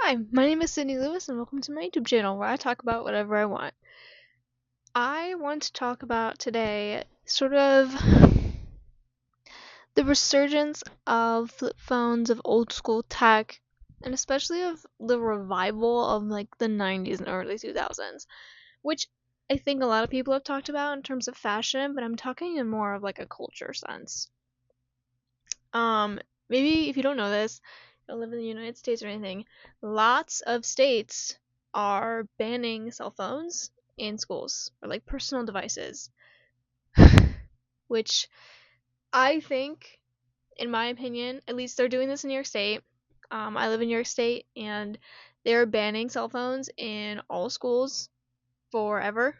Hi, my name is Sydney Lewis, and welcome to my YouTube channel where I talk about whatever I want. I want to talk about today sort of the resurgence of flip phones, of old school tech, and especially of the revival of like the 90s and early 2000s, which I think a lot of people have talked about in terms of fashion, but I'm talking in more of like a culture sense. Um, Maybe if you don't know this, you don't live in the United States or anything, lots of states are banning cell phones in schools or like personal devices, which I think, in my opinion, at least they're doing this in New York State. I live in New York State, and they're banning cell phones in all schools forever.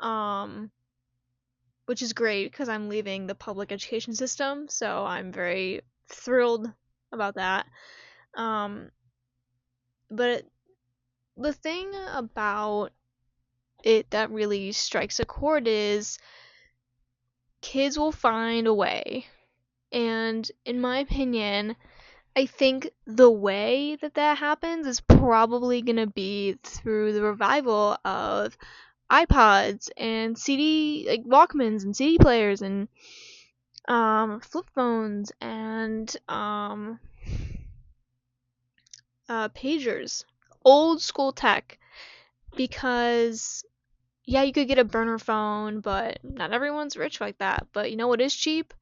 um, which is great because I'm leaving the public education system, so I'm very thrilled about that. Um, but the thing about it that really strikes a chord is kids will find a way. And in my opinion, I think the way that that happens is probably going to be through the revival of iPods and CD, like Walkmans and CD players and flip phones and pagers, old school tech. Because yeah, you could get a burner phone, but not everyone's rich like that. But you know what is cheap?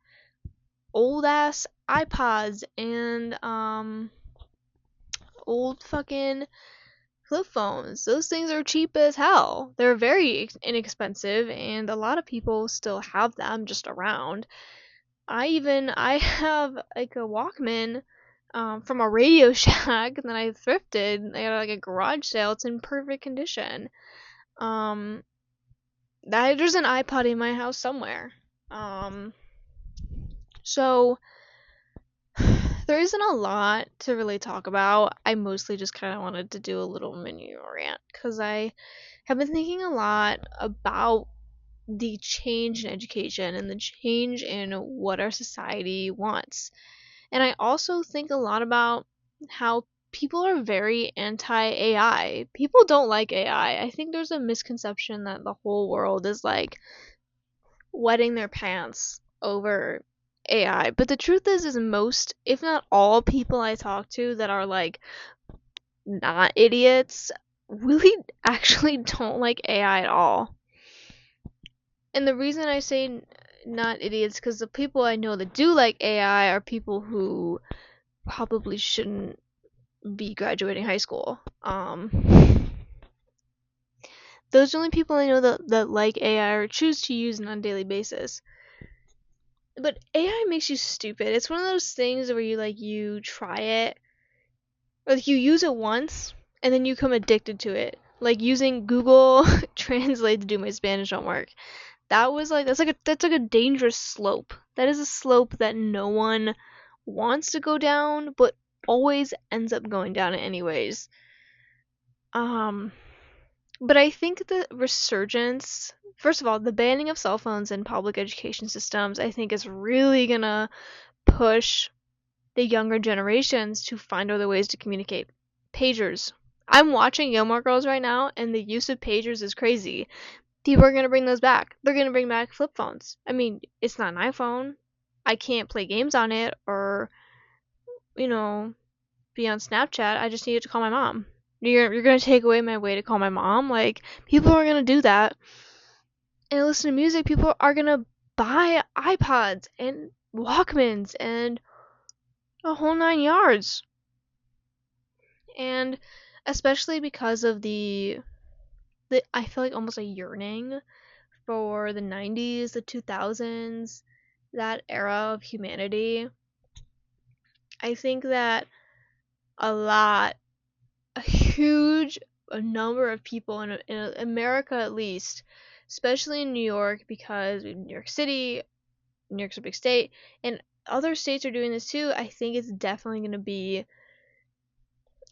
Old ass iPods and old fucking flip phones. Those things are cheap as hell. They're very inexpensive, and a lot of people still have them just around. I have like a Walkman from a Radio Shack that I thrifted. I got like a garage sale. It's in perfect condition. Um, there's an iPod in my house somewhere. Um, so there isn't a lot to really talk about. I mostly just kind of wanted to do a little mini rant because I have been thinking a lot about the change in education and the change in what our society wants. And I also think a lot about how people are very anti AI. People don't like AI. I think there's a misconception that the whole world is like wetting their pants over AI. But the truth is most, if not all, people I talk to that are like not idiots really actually don't like AI at all. And the reason I say not idiots because the people I know that do like AI are people who probably shouldn't be graduating high school. Those are the only people I know that like AI or choose to use it on a daily basis. But AI makes you stupid. It's one of those things where you try it, or like you use it once and then you become addicted to it. Like using Google Translate to do my Spanish homework. That's like a dangerous slope. That is a slope that no one wants to go down, but always ends up going down it anyways. Um, but I think the resurgence, first of all, the banning of cell phones in public education systems, I think is really gonna push the younger generations to find other ways to communicate. Pagers. I'm watching Gilmore Girls right now, and the use of pagers is crazy. People are gonna bring those back. They're gonna bring back flip phones. I mean, it's not an iPhone. I can't play games on it or, you know, be on Snapchat. I just needed to call my mom. You're gonna take away my way to call my mom? Like, people are gonna do that. And listen to music. People are gonna buy iPods and Walkmans and a whole 9 yards. And especially because of the I feel like almost a yearning for the 90s, the 2000s, that era of humanity. I think that a lot, a huge a number of people in America at least, especially in New York, because New York City, New York's a big state, and other states are doing this too. I think it's definitely going to be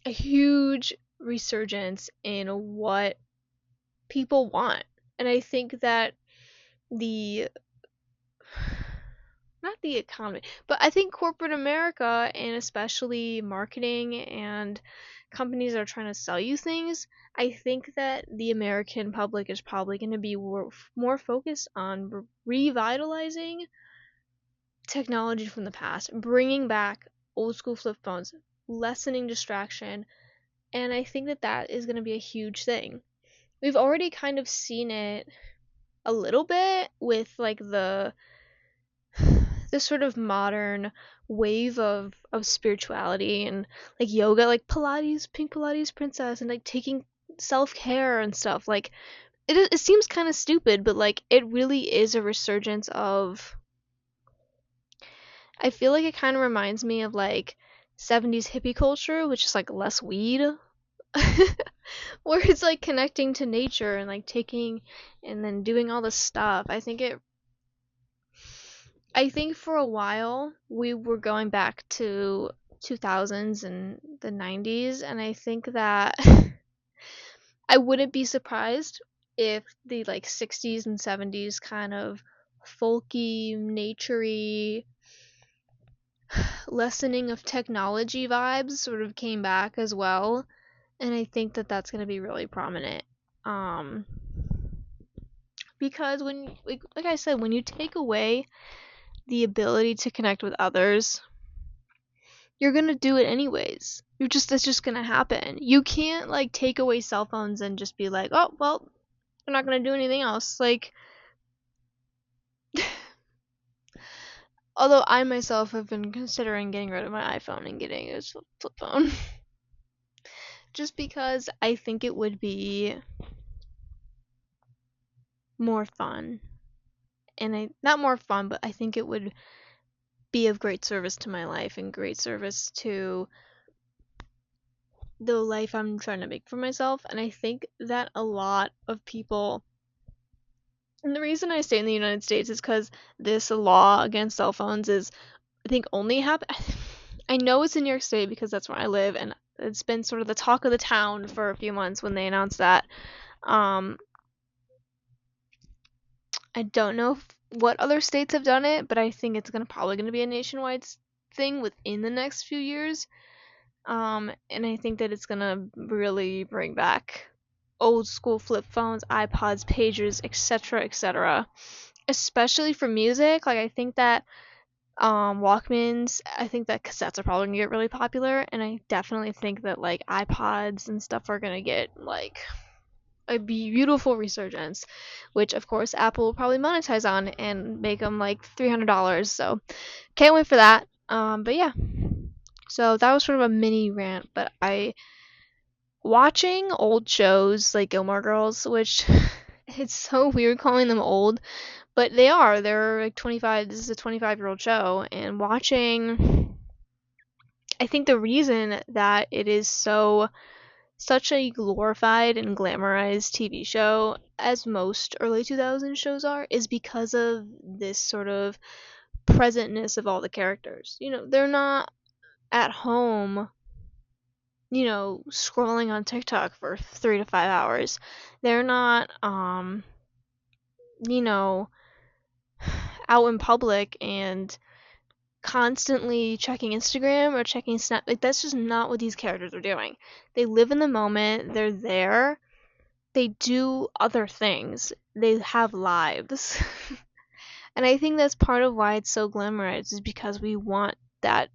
a huge resurgence in what people want. And I think that the not the economy, but I think corporate America, and especially marketing and companies that are trying to sell you things, I think that the American public is probably going to be more focused on revitalizing technology from the past, bringing back old school flip phones, lessening distraction, and I think that that is going to be a huge thing. We've already kind of seen it a little bit with like the this sort of modern wave of spirituality and like yoga, like Pilates, pink Pilates princess, and like taking self-care and stuff. Like it seems kind of stupid, but like it really is a resurgence of, I feel like it kind of reminds me of like 70s hippie culture, which is like less weed. Where it's like connecting to nature and like taking and then doing all this stuff. I think for a while we were going back to 2000s and the 90s, and I think that I wouldn't be surprised if the like 60s and 70s kind of folky, naturey, lessening of technology vibes sort of came back as well, and I think that that's going to be really prominent. Um because when like I said, when you take away the ability to connect with others, you're gonna do it anyways. That's just gonna happen. You can't like take away cell phones and just be like, oh well, we're not gonna do anything else. Like, although I myself have been considering getting rid of my iPhone and getting a flip phone, just because I think it would be more fun, and I not more fun, but I think it would be of great service to my life and great service to the life I'm trying to make for myself. And I think that a lot of people, and the reason I stay in the United States is because this law against cell phones is, I think, only happen. I know it's in New York State because that's where I live, and it's been sort of the talk of the town for a few months when they announced that. Um, I don't know what other states have done it, but I think it's probably gonna be a nationwide thing within the next few years. And I think that it's gonna really bring back old school flip phones, iPods, pagers, etc., etc. Especially for music. Like I think that Walkmans, I think that cassettes are probably gonna get really popular, and I definitely think that like iPods and stuff are gonna get like a beautiful resurgence, which of course Apple will probably monetize on and make them like $300. So can't wait for that. But yeah, so that was sort of a mini rant, but I watching old shows like Gilmore Girls, which it's so weird calling them old, but they are. They're like 25. This is a 25-year-old show, and watching, I think the reason that it is such a glorified and glamorized TV show, as most early 2000s shows are, is because of this sort of presentness of all the characters. They're not at home, scrolling on TikTok for 3 to 5 hours. They're not, you know, out in public and constantly checking Instagram or checking Snap. Like, that's just not what these characters are doing. They live in the moment, they're there, they do other things, they have lives. And I think that's part of why it's so glamorized, is because we want that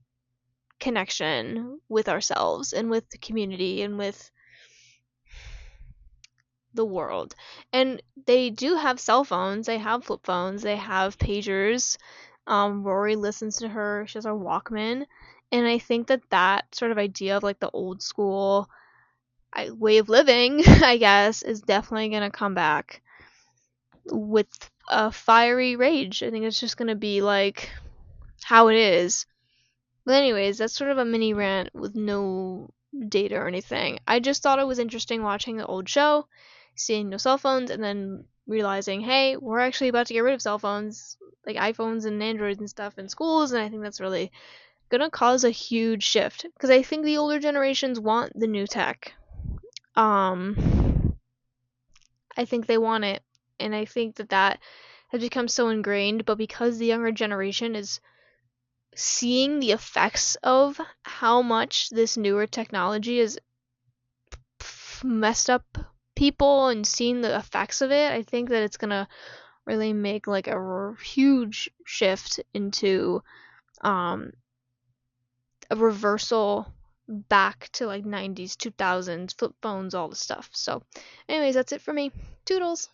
connection with ourselves and with the community and with the world. And they do have cell phones, they have flip phones, they have pagers. Rory listens to her, she has a Walkman. And I think that that sort of idea of like the old school way of living, I guess, is definitely going to come back with a fiery rage. I think it's just going to be like how it is. But anyways, that's sort of a mini rant with no data or anything. I just thought it was interesting watching the old show, seeing no cell phones, and then realizing, hey, we're actually about to get rid of cell phones, like iPhones and Androids and stuff in schools, and I think that's really gonna cause a huge shift, because I think the older generations want the new tech. I think they want it, and I think that has become so ingrained, but because the younger generation is seeing the effects of how much this newer technology has messed up people and seeing the effects of it, I think that it's gonna really make like a huge shift into um, a reversal back to like 90s, 2000s, flip phones, all the stuff. So, anyways, that's it for me. Toodles!